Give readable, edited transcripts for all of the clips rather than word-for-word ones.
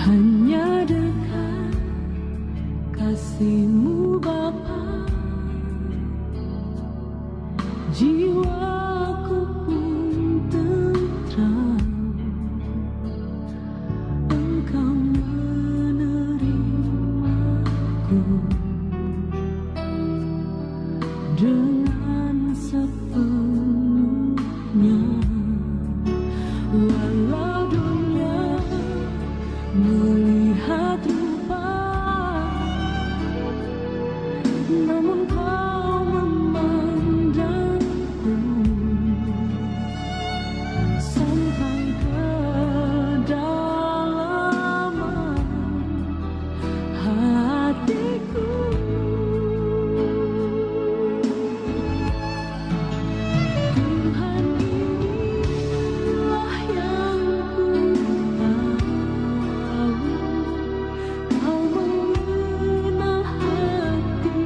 Hanya dekat kasih-Mu Bapa, jiwaku pun tentram. Engkau menerimaku dengan sepenuhnya, walau dunia melihat rupa, namun Kau memandangku sampai kedalaman hatiku. Tuhan, inilah yang ku tahu, Kau mengenal hatiku.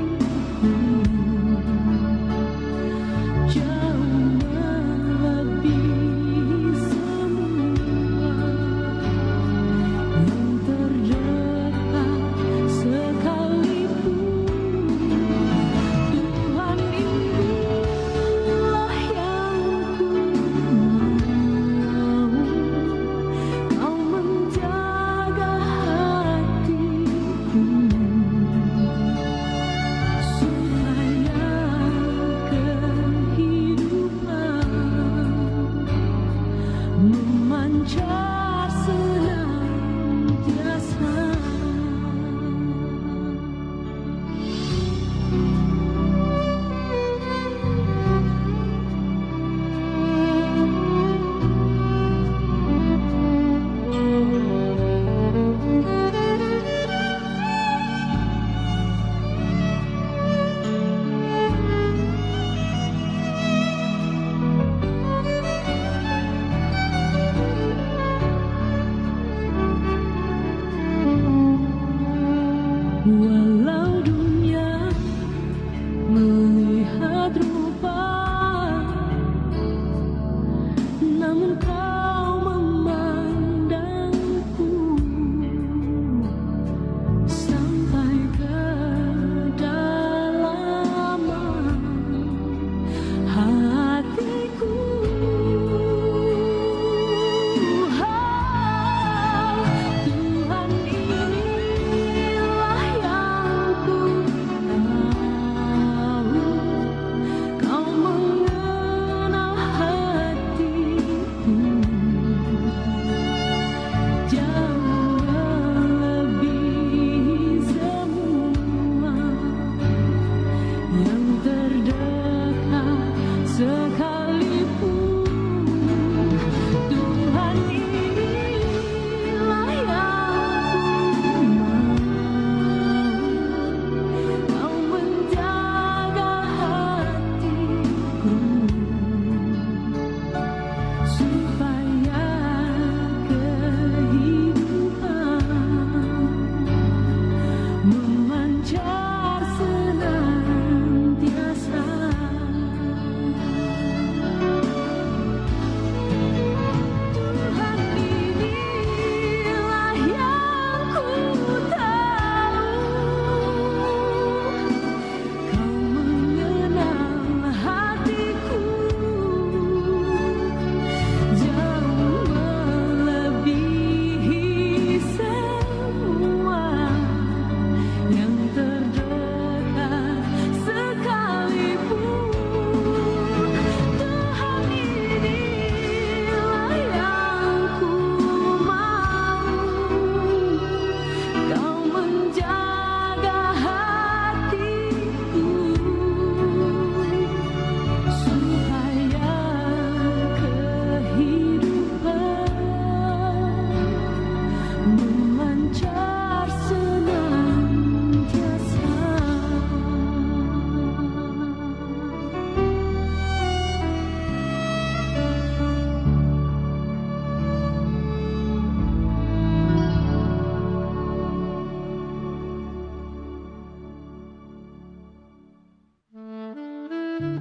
Shalom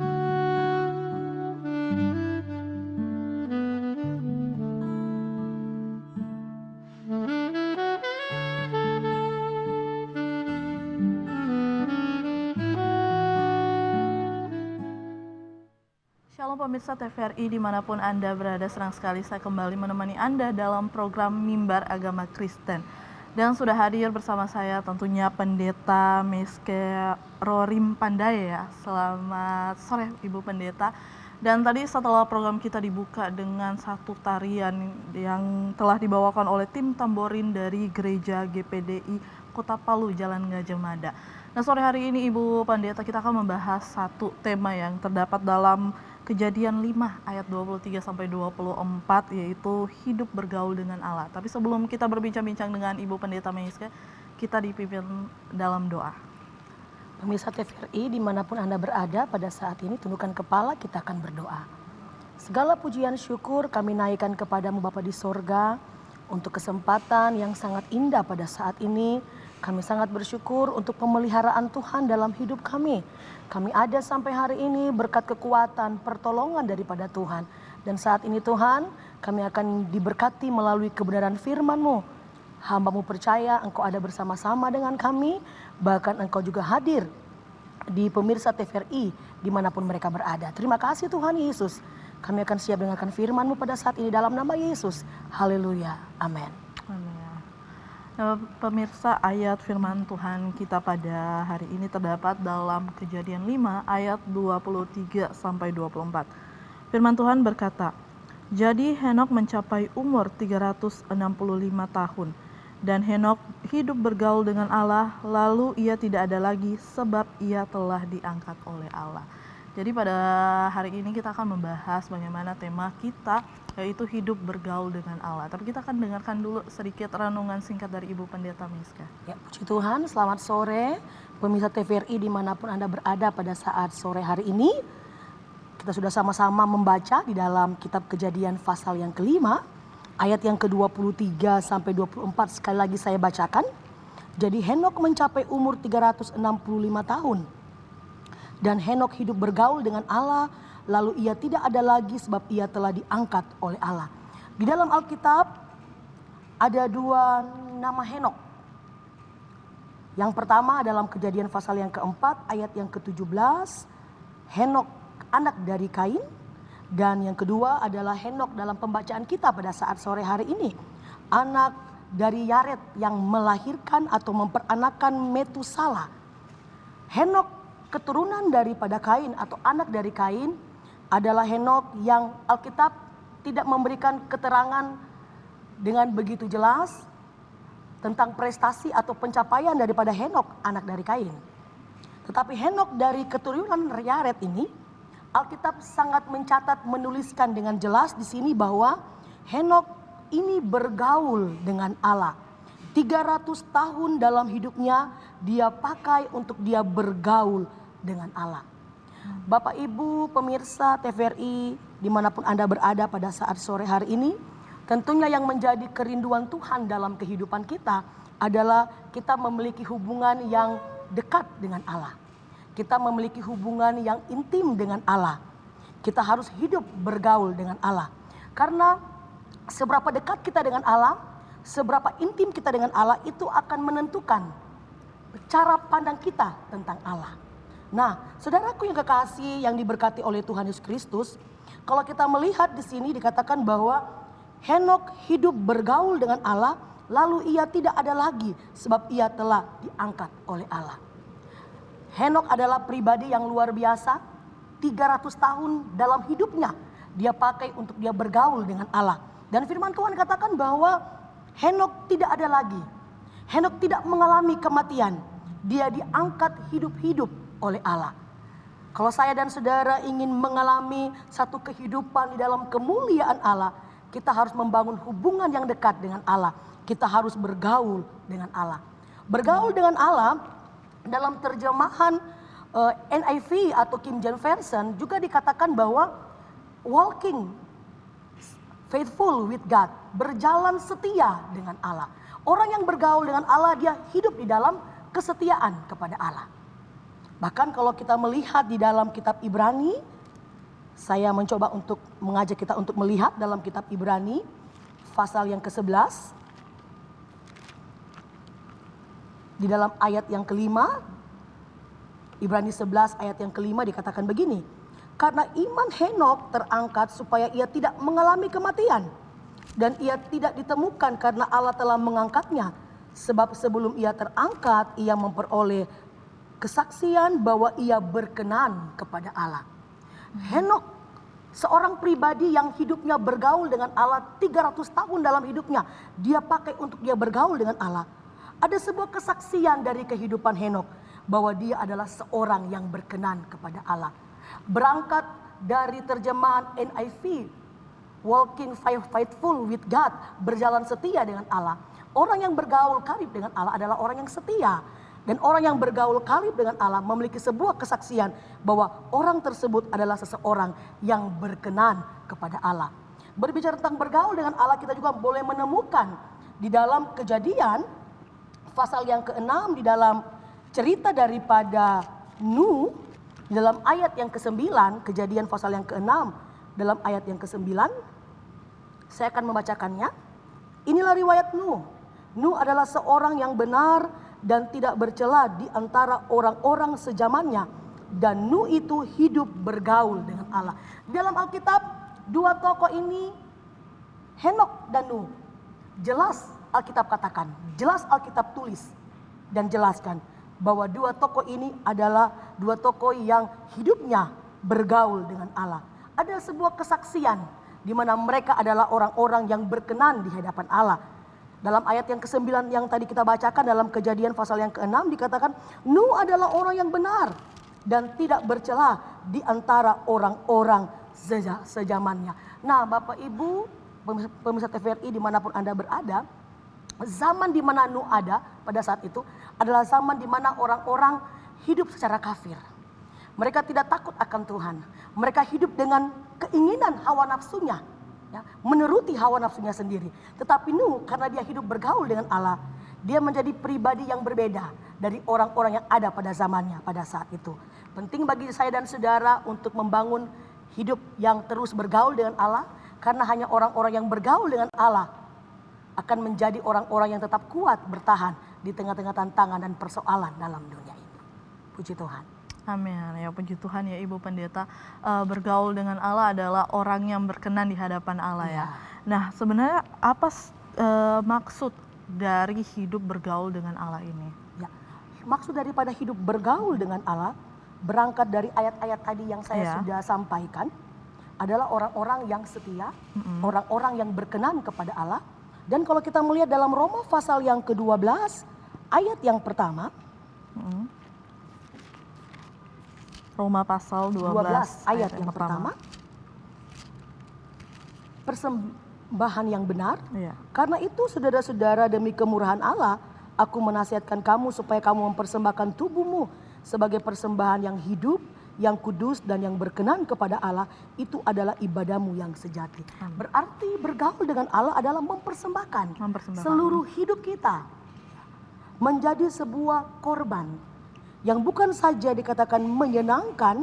pemirsa TVRI dimanapun Anda berada, senang sekali saya kembali menemani Anda dalam program Mimbar Agama Kristen. Dan sudah hadir bersama saya tentunya Pendeta Meske Rorim Pandaya. Selamat sore Ibu Pendeta. Dan tadi setelah program kita dibuka dengan satu tarian yang telah dibawakan oleh tim tamborin dari Gereja GPDI Kota Palu, Jalan Gajah Mada. Nah, sore hari ini Ibu Pendeta kita akan membahas satu tema yang terdapat dalam Kejadian 5 ayat 23 sampai 24, yaitu hidup bergaul dengan Allah. Tapi sebelum kita berbincang-bincang dengan Ibu Pendeta Meske, kita dipimpin dalam doa. Pemirsa TVRI dimanapun Anda berada pada saat ini, tundukkan kepala, kita akan berdoa. Segala pujian syukur kami naikkan kepadamu Bapa di sorga untuk kesempatan yang sangat indah pada saat ini. Kami sangat bersyukur untuk pemeliharaan Tuhan dalam hidup kami. Kami ada sampai hari ini berkat kekuatan, pertolongan daripada Tuhan. Dan saat ini Tuhan, kami akan diberkati melalui kebenaran firman-Mu. Hamba-Mu percaya Engkau ada bersama-sama dengan kami, bahkan Engkau juga hadir di pemirsa TVRI dimanapun mereka berada. Terima kasih Tuhan Yesus. Kami akan siap dengarkan firman-Mu pada saat ini dalam nama Yesus. Haleluya. Amin. Pemirsa, ayat firman Tuhan kita pada hari ini terdapat dalam Kejadian 5 ayat 23 sampai 24. Firman Tuhan berkata, "Jadi Henok mencapai umur 365 tahun, dan Henok hidup bergaul dengan Allah, lalu ia tidak ada lagi sebab ia telah diangkat oleh Allah." Jadi pada hari ini kita akan membahas bagaimana tema kita, yaitu hidup bergaul dengan Allah. Tapi kita akan dengarkan dulu sedikit renungan singkat dari Ibu Pendeta Meske. Ya, puji Tuhan, selamat sore pemirsa TVRI dimanapun Anda berada pada saat sore hari ini. Kita sudah sama-sama membaca di dalam kitab Kejadian pasal yang kelima, ayat yang ke-23 sampai 24. Sekali lagi saya bacakan. Jadi Henok mencapai umur 365 tahun. Dan Henok hidup bergaul dengan Allah, lalu ia tidak ada lagi sebab ia telah diangkat oleh Allah. Di dalam Alkitab ada dua nama Henok. Yang pertama dalam Kejadian pasal yang keempat ayat yang ke-17, Henok anak dari Kain. Dan yang kedua adalah Henok dalam pembacaan kita pada saat sore hari ini, anak dari Yared yang melahirkan atau memperanakan Metusala. Henok keturunan daripada Kain atau anak dari Kain adalah Henok yang Alkitab tidak memberikan keterangan dengan begitu jelas tentang prestasi atau pencapaian daripada Henok anak dari Kain. Tetapi Henok dari keturunan Yared ini, Alkitab sangat mencatat, menuliskan dengan jelas di sini bahwa Henok ini bergaul dengan Allah. 300 tahun dalam hidupnya dia pakai untuk dia bergaul dengan Allah. Bapak Ibu pemirsa TVRI dimanapun Anda berada pada saat sore hari ini, tentunya yang menjadi kerinduan Tuhan dalam kehidupan kita adalah kita memiliki hubungan yang dekat dengan Allah. Kita memiliki hubungan yang intim dengan Allah. Kita harus hidup bergaul dengan Allah. Karena seberapa dekat kita dengan Allah, seberapa intim kita dengan Allah, itu akan menentukan cara pandang kita tentang Allah. Nah, saudaraku yang kekasih yang diberkati oleh Tuhan Yesus Kristus, kalau kita melihat di sini dikatakan bahwa Henok hidup bergaul dengan Allah, lalu ia tidak ada lagi sebab ia telah diangkat oleh Allah. Henok adalah pribadi yang luar biasa. 300 tahun dalam hidupnya dia pakai untuk dia bergaul dengan Allah. Dan firman Tuhan katakan bahwa Henok tidak ada lagi. Henok tidak mengalami kematian. Dia diangkat hidup-hidup oleh Allah. Kalau saya dan saudara ingin mengalami satu kehidupan di dalam kemuliaan Allah, kita harus membangun hubungan yang dekat dengan Allah. Kita harus bergaul dengan Allah. Bergaul dengan Allah dalam terjemahan NIV atau King James Version juga dikatakan bahwa walking faithful with God, berjalan setia dengan Allah. Orang yang bergaul dengan Allah, dia hidup di dalam kesetiaan kepada Allah. Bahkan kalau kita melihat di dalam kitab Ibrani, saya mencoba untuk mengajak kita untuk melihat dalam kitab Ibrani pasal yang ke-11. Di dalam ayat yang kelima, Ibrani 11 ayat yang kelima dikatakan begini. Karena iman Henokh terangkat supaya ia tidak mengalami kematian. Dan ia tidak ditemukan karena Allah telah mengangkatnya. Sebab sebelum ia terangkat, ia memperoleh kesaksian bahwa ia berkenan kepada Allah. Henokh, seorang pribadi yang hidupnya bergaul dengan Allah 300 tahun dalam hidupnya. Dia pakai untuk dia bergaul dengan Allah. Ada sebuah kesaksian dari kehidupan Henokh bahwa dia adalah seorang yang berkenan kepada Allah. Berangkat dari terjemahan NIV, walking faithful with God, berjalan setia dengan Allah. Orang yang bergaul karib dengan Allah adalah orang yang setia. Dan orang yang bergaul karib dengan Allah memiliki sebuah kesaksian bahwa orang tersebut adalah seseorang yang berkenan kepada Allah. Berbicara tentang bergaul dengan Allah, kita juga boleh menemukan di dalam Kejadian pasal yang ke-6, di dalam cerita daripada Nuh, di dalam ayat yang ke-9, Kejadian pasal yang ke-6, dalam ayat yang ke-9, saya akan membacakannya. Inilah riwayat Nuh. Nuh adalah seorang yang benar dan tidak bercela di antara orang-orang sezamannya. Dan Nuh itu hidup bergaul dengan Allah. Dalam Alkitab, dua tokoh ini, Henokh dan Nuh, jelas Alkitab katakan, jelas Alkitab tulis dan jelaskan bahwa dua tokoh ini adalah dua tokoh yang hidupnya bergaul dengan Allah. Ada sebuah kesaksian di mana mereka adalah orang-orang yang berkenan di hadapan Allah. Dalam ayat yang ke-9 yang tadi kita bacakan dalam Kejadian pasal yang ke-6 dikatakan Nuh adalah orang yang benar dan tidak bercela di antara orang-orang sezamannya. Nah, Bapak Ibu pemirsa TVRI dimanapun Anda berada, zaman di mana Nuh ada pada saat itu adalah zaman di mana orang-orang hidup secara kafir. Mereka tidak takut akan Tuhan. Mereka hidup dengan keinginan hawa nafsunya, ya, menuruti hawa nafsunya sendiri. Tetapi Nuh karena dia hidup bergaul dengan Allah, dia menjadi pribadi yang berbeda dari orang-orang yang ada pada zamannya pada saat itu. Penting bagi saya dan saudara untuk membangun hidup yang terus bergaul dengan Allah, karena hanya orang-orang yang bergaul dengan Allah akan menjadi orang-orang yang tetap kuat bertahan di tengah-tengah tantangan dan persoalan dalam dunia ini. Puji Tuhan. Amin. Ya, puji Tuhan ya Ibu Pendeta, bergaul dengan Allah adalah orang yang berkenan di hadapan Allah ya. Nah, sebenarnya apa maksud dari hidup bergaul dengan Allah ini? Ya, maksud daripada hidup bergaul dengan Allah berangkat dari ayat-ayat tadi yang saya sudah sampaikan adalah orang-orang yang setia, orang-orang yang berkenan kepada Allah. Dan kalau kita melihat dalam Roma pasal yang ke-12 ayat yang pertama, Roma pasal 12 ayat yang pertama. Persembahan yang benar. Karena itu saudara-saudara, demi kemurahan Allah, aku menasihatkan kamu supaya kamu mempersembahkan tubuhmu sebagai persembahan yang hidup, yang kudus dan yang berkenan kepada Allah. Itu adalah ibadahmu yang sejati. Berarti bergaul dengan Allah adalah mempersembahkan seluruh hidup kita menjadi sebuah korban yang bukan saja dikatakan menyenangkan,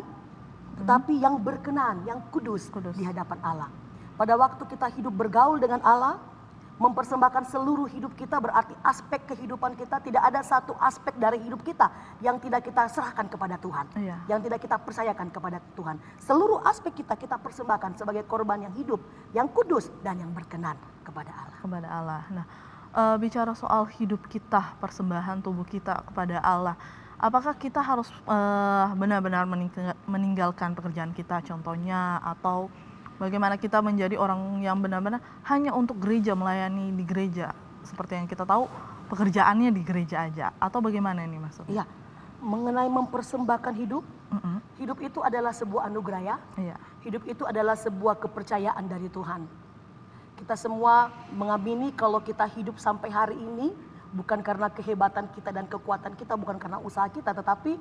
tetapi yang berkenan, yang kudus di hadapan Allah. Pada waktu kita hidup bergaul dengan Allah, mempersembahkan seluruh hidup kita, berarti aspek kehidupan kita, tidak ada satu aspek dari hidup kita yang tidak kita serahkan kepada Tuhan, yang tidak kita percayakan kepada Tuhan. Seluruh aspek kita persembahkan sebagai korban yang hidup, yang kudus dan yang berkenan kepada Allah. Kepada Allah. Nah, bicara soal hidup kita, persembahan tubuh kita kepada Allah, apakah kita harus benar-benar meninggalkan pekerjaan kita contohnya, atau bagaimana kita menjadi orang yang benar-benar hanya untuk gereja, melayani di gereja, seperti yang kita tahu pekerjaannya di gereja aja, atau bagaimana ini maksudnya? Iya, mengenai mempersembahkan hidup, hidup itu adalah sebuah anugerah ya. Hidup itu adalah sebuah kepercayaan dari Tuhan. Kita semua mengamini kalau kita hidup sampai hari ini bukan karena kehebatan kita dan kekuatan kita, bukan karena usaha kita, tetapi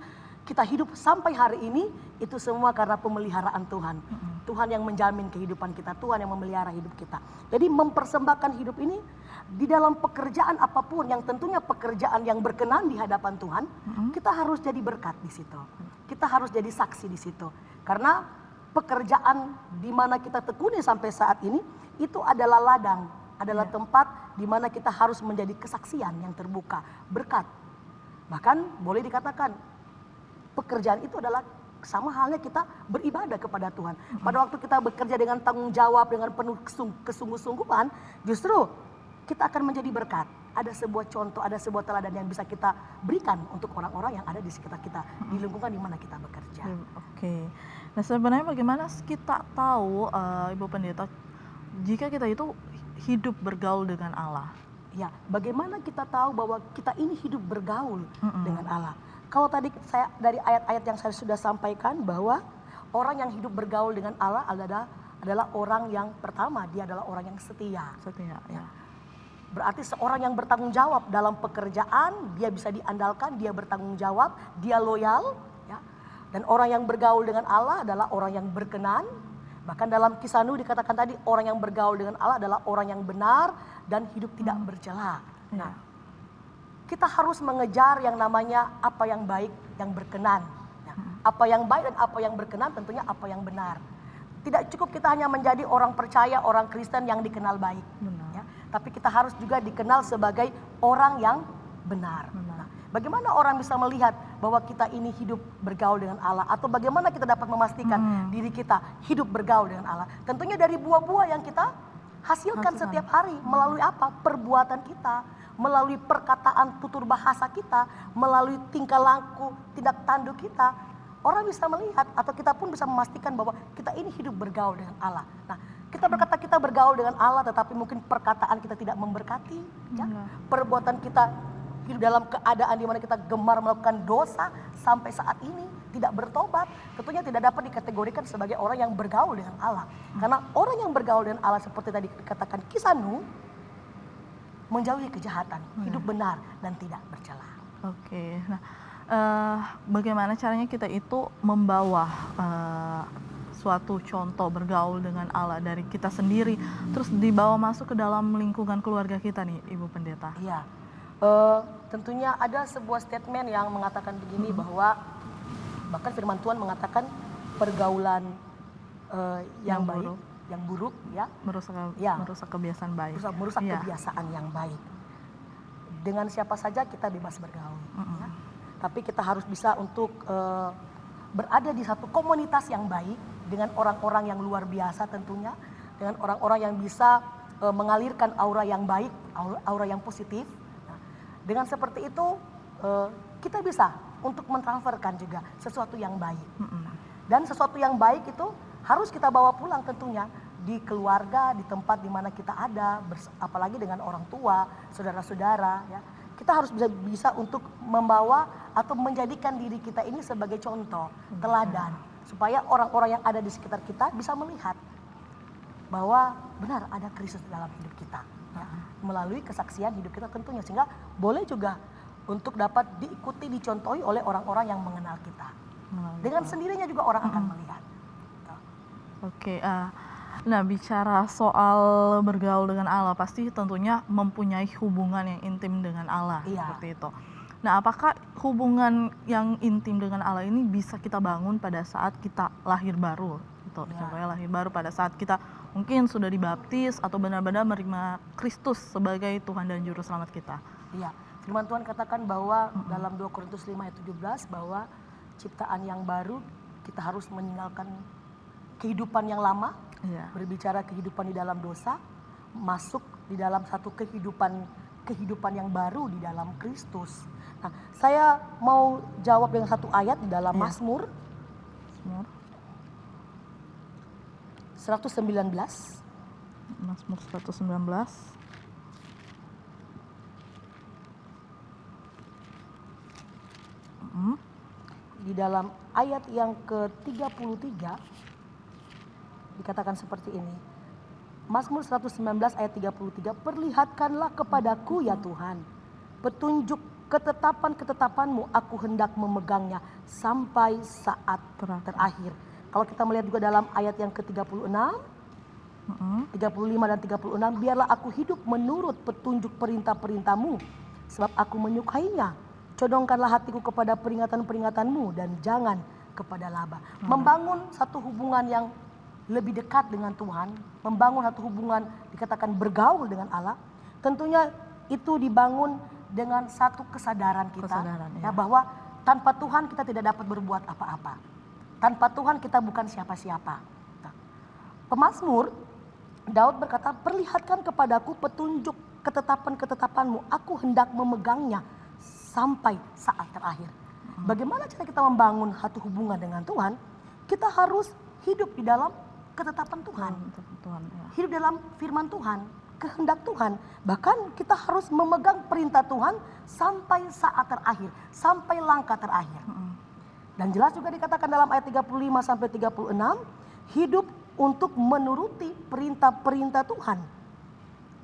kita hidup sampai hari ini, itu semua karena pemeliharaan Tuhan. Tuhan yang menjamin kehidupan kita, Tuhan yang memelihara hidup kita. Jadi mempersembahkan hidup ini di dalam pekerjaan apapun yang tentunya pekerjaan yang berkenan di hadapan Tuhan, kita harus jadi berkat di situ. Kita harus jadi saksi di situ. Karena pekerjaan di mana kita tekuni sampai saat ini itu adalah ladang, adalah tempat di mana kita harus menjadi kesaksian yang terbuka, berkat. Bahkan boleh dikatakan pekerjaan itu adalah sama halnya kita beribadah kepada Tuhan. Pada waktu kita bekerja dengan tanggung jawab, dengan penuh kesungguh-sungguhan, justru kita akan menjadi berkat. Ada sebuah contoh, ada sebuah teladan yang bisa kita berikan untuk orang-orang yang ada di sekitar kita, di lingkungan di mana kita bekerja. Oke. Nah sebenarnya bagaimana kita tahu, Ibu Pendeta, jika kita itu hidup bergaul dengan Allah? Ya, bagaimana kita tahu bahwa kita ini hidup bergaul dengan Allah? Kalau tadi saya dari ayat-ayat yang saya sudah sampaikan bahwa orang yang hidup bergaul dengan Allah adalah orang yang pertama, dia adalah orang yang setia. Setia, ya. Berarti seorang yang bertanggung jawab dalam pekerjaan, dia bisa diandalkan, dia bertanggung jawab, dia loyal, ya. Dan orang yang bergaul dengan Allah adalah orang yang berkenan. Bahkan dalam Kisah Nuh dikatakan tadi, orang yang bergaul dengan Allah adalah orang yang benar dan hidup tidak bercela. Nah, kita harus mengejar yang namanya apa yang baik, yang berkenan. Ya. Apa yang baik dan apa yang berkenan tentunya apa yang benar. Tidak cukup kita hanya menjadi orang percaya, orang Kristen yang dikenal baik. Ya. Tapi kita harus juga dikenal sebagai orang yang benar. Nah, bagaimana orang bisa melihat bahwa kita ini hidup bergaul dengan Allah? Atau bagaimana kita dapat memastikan diri kita hidup bergaul dengan Allah? Tentunya dari buah-buah yang kita hasilkan setiap hari. Melalui apa? Perbuatan kita. Melalui perkataan tutur bahasa kita. Melalui tingkah laku, tindak tanduk kita. Orang bisa melihat atau kita pun bisa memastikan bahwa kita ini hidup bergaul dengan Allah. Nah, kita berkata kita bergaul dengan Allah tetapi mungkin perkataan kita tidak memberkati. Ya? Perbuatan kita hidup dalam keadaan di mana kita gemar melakukan dosa sampai saat ini tidak bertobat, tentunya tidak dapat dikategorikan sebagai orang yang bergaul dengan Allah. Karena orang yang bergaul dengan Allah seperti tadi dikatakan Kisah Nuh, menjauhi kejahatan, hidup benar dan tidak bercela. Oke, nah bagaimana caranya kita itu membawa suatu contoh bergaul dengan Allah dari kita sendiri, terus dibawa masuk ke dalam lingkungan keluarga kita nih, Ibu Pendeta? Iya. Tentunya ada sebuah statement yang mengatakan begini bahwa bahkan firman Tuhan mengatakan pergaulan yang baik, yang buruk ya merusak kebiasaan baik. Merusak kebiasaan yang baik. Dengan siapa saja kita bebas bergaul. Ya. Tapi kita harus bisa untuk berada di satu komunitas yang baik dengan orang-orang yang luar biasa tentunya, dengan orang-orang yang bisa mengalirkan aura yang baik, aura yang positif. Dengan seperti itu kita bisa untuk mentransferkan juga sesuatu yang baik. Dan sesuatu yang baik itu harus kita bawa pulang tentunya di keluarga, di tempat di mana kita ada, apalagi dengan orang tua, saudara-saudara. Ya. Kita harus bisa untuk membawa atau menjadikan diri kita ini sebagai contoh, teladan. Supaya orang-orang yang ada di sekitar kita bisa melihat bahwa benar ada Kristus dalam hidup kita. Ya. Melalui kesaksian hidup kita tentunya, sehingga boleh juga untuk dapat diikuti, dicontohi oleh orang-orang yang mengenal kita. Dengan sendirinya juga orang akan melihat. Oke, nah bicara soal bergaul dengan Allah, pasti tentunya mempunyai hubungan yang intim dengan Allah, seperti itu. Nah, apakah hubungan yang intim dengan Allah ini bisa kita bangun pada saat kita lahir baru? Contohnya lahir baru pada saat kita mungkin sudah dibaptis atau benar-benar menerima Kristus sebagai Tuhan dan Juru Selamat kita. Iya, firman Tuhan katakan bahwa dalam 2 Korintus 5 ayat 17 bahwa ciptaan yang baru kita harus meninggalkan kehidupan yang lama, berbicara kehidupan di dalam dosa, masuk di dalam satu kehidupan yang baru di dalam Kristus. Nah, saya mau jawab dengan satu ayat di dalam Mazmur 119. Mazmur 119. Di dalam ayat yang ke-33 dikatakan seperti ini. Mazmur 119 ayat 33, perlihatkanlah kepadaku ya Tuhan petunjuk ketetapan-ketetapanmu aku hendak memegangnya sampai saat terakhir. Kalau kita melihat juga dalam ayat yang ke-36, 35 dan 36, biarlah aku hidup menurut petunjuk perintah-perintahmu, sebab aku menyukainya. Condongkanlah hatiku kepada peringatan-peringatanmu dan jangan kepada laba. Membangun satu hubungan yang lebih dekat dengan Tuhan, membangun satu hubungan dikatakan bergaul dengan Allah, tentunya itu dibangun dengan satu kesadaran kita, ya, bahwa tanpa Tuhan kita tidak dapat berbuat apa-apa. Tanpa Tuhan kita bukan siapa-siapa. Nah, Pemazmur Daud berkata, perlihatkan kepadaku petunjuk ketetapan-ketetapanmu, aku hendak memegangnya sampai saat terakhir. Bagaimana cara kita membangun satu hubungan dengan Tuhan? Kita harus hidup di dalam ketetapan Tuhan, hidup dalam firman Tuhan, kehendak Tuhan. Bahkan kita harus memegang perintah Tuhan sampai saat terakhir, sampai langkah terakhir. Dan jelas juga dikatakan dalam ayat 35 sampai 36, hidup untuk menuruti perintah-perintah Tuhan.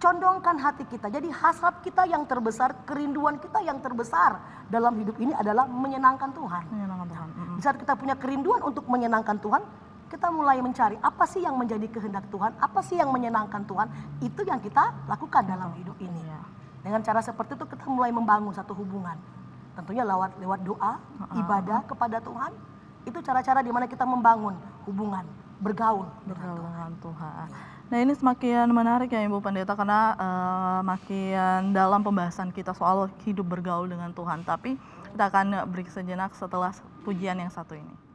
Condongkan hati kita. Jadi hasrat kita yang terbesar, kerinduan kita yang terbesar dalam hidup ini adalah menyenangkan Tuhan. Di saat kita punya kerinduan untuk menyenangkan Tuhan, kita mulai mencari apa sih yang menjadi kehendak Tuhan, apa sih yang menyenangkan Tuhan, itu yang kita lakukan dalam hidup ini. Dengan cara seperti itu kita mulai membangun satu hubungan. Tentunya lewat doa, ibadah kepada Tuhan, itu cara-cara di mana kita membangun hubungan, bergaul dengan Tuhan. Nah, ini semakin menarik ya Ibu Pendeta, karena makin dalam pembahasan kita soal hidup bergaul dengan Tuhan. Tapi kita akan break sejenak setelah pujian yang satu ini.